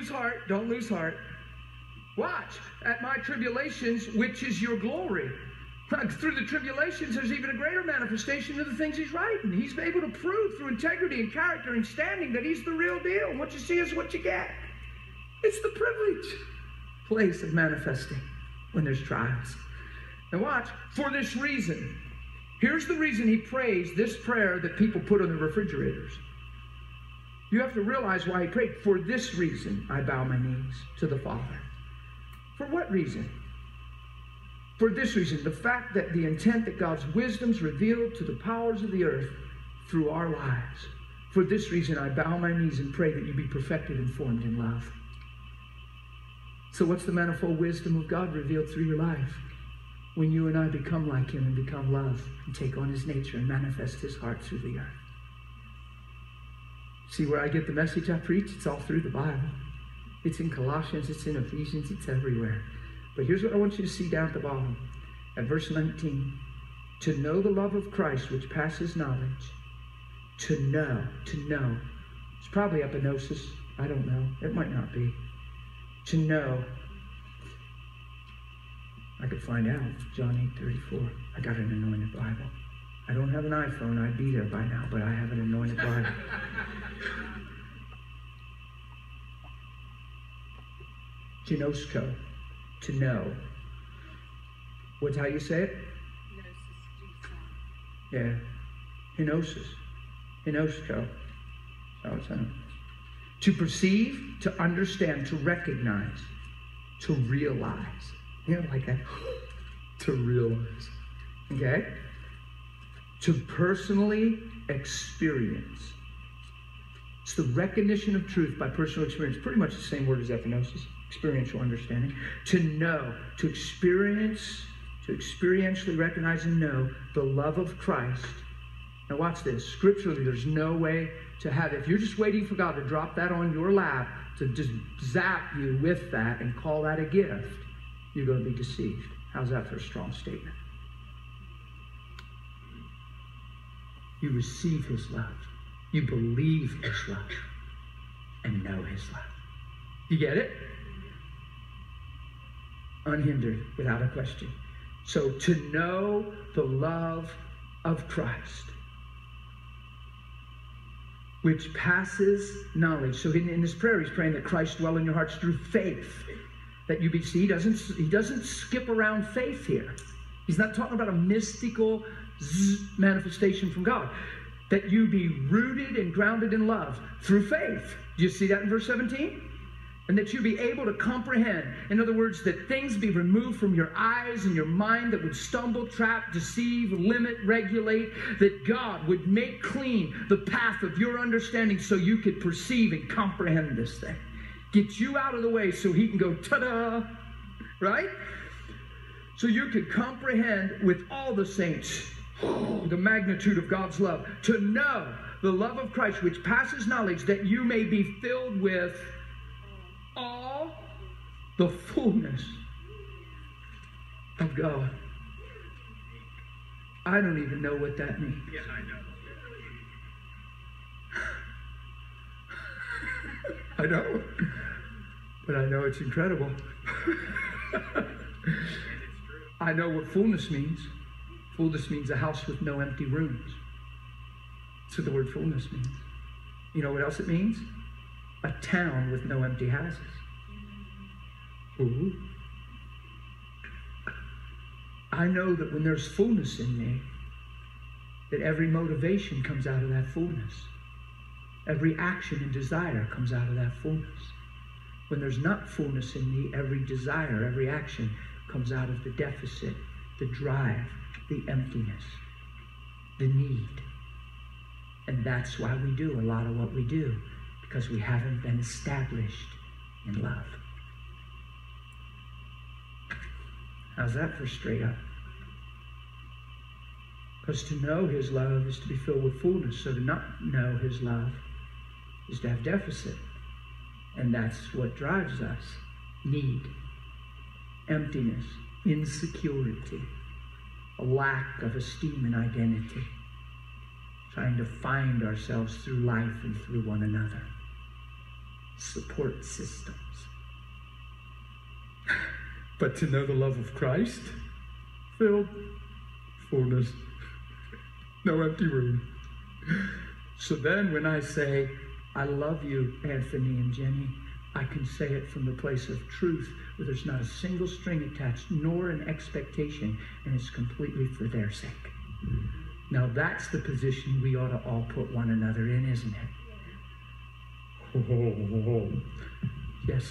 lose heart. Don't lose heart. Watch. At my tribulations, which is your glory. Through the tribulations, there's even a greater manifestation of the things he's writing. He's able to prove through integrity and character and standing that he's the real deal. And what you see is what you get. It's the privilege place of manifesting when there's trials. Now watch. For this reason. Here's the reason he prays this prayer that people put on the refrigerators. You have to realize why he prayed. For this reason, I bow my knees to the Father. For what reason? For this reason, the fact that the intent that God's wisdom's revealed to the powers of the earth through our lives. For this reason, I bow my knees and pray that you be perfected and formed in love. So what's the manifold wisdom of God revealed through your life? When you and I become like him and become love and take on his nature and manifest his heart through the earth. See where I get the message I preach? It's all through the Bible. It's in Colossians, it's in Ephesians, it's everywhere. But here's what I want you to see down at the bottom. At verse 19. To know the love of Christ which passes knowledge. To know. It's probably epinosis. I don't know. It might not be. To know. I could find out. John 8:34. I got an anointed Bible. I don't have an iPhone. I'd be there by now, but I have an anointed Bible. Ginosko. To know. What's how you say it? Yeah. Henosis. Henosko. That's how it's to perceive, to understand, to recognize, to realize. You know, like that. To realize. Okay? To personally experience. It's the recognition of truth by personal experience. Pretty much the same word as epinosis. Experiential understanding. To know, to experience, to experientially recognize and know the love of Christ. Now watch this. Scripturally, there's no way to have it. If you're just waiting for God to drop that on your lap, to just zap you with that and call that a gift, you're going to be deceived. How's that for a strong statement? You receive his love. You believe his love. And know his love. You get it? Unhindered, without a question. So to know the love of Christ, which passes knowledge. So in this prayer, he's praying that Christ dwell in your hearts through faith. That you be, see, he doesn't skip around faith here. He's not talking about a mystical manifestation from God. That you be rooted and grounded in love through faith. Do you see that in verse 17? And that you be able to comprehend. In other words, that things be removed from your eyes and your mind that would stumble, trap, deceive, limit, regulate. That God would make clean the path of your understanding so you could perceive and comprehend this thing. Get you out of the way so he can go, ta-da, right? So you could comprehend with all the saints the magnitude of God's love. To know the love of Christ which passes knowledge, that you may be filled with all the fullness of God. I don't even know what that means. Yeah, I know. I know. But I know it's incredible. I know what fullness means. Fullness means a house with no empty rooms. That's what the word fullness means. You know what else it means? A town with no empty houses. Ooh. I know that when there's fullness in me, that every motivation comes out of that fullness. Every action and desire comes out of that fullness. When there's not fullness in me, every desire, every action comes out of the deficit, the drive, the emptiness, the need. And that's why we do a lot of what we do, because we haven't been established in love. How's that for straight up? Because to know his love is to be filled with fullness. So to not know his love is to have deficit. And that's what drives us. Need, emptiness, insecurity, a lack of esteem and identity, trying to find ourselves through life and through one another. support systems. But to know the love of Christ, filled, fullness, no empty room. So then when I say, I love you, Anthony and Jenny, I can say it from the place of truth, where there's not a single string attached, nor an expectation, and it's completely for their sake. Now that's the position we ought to all put one another in, isn't it? Oh, yes.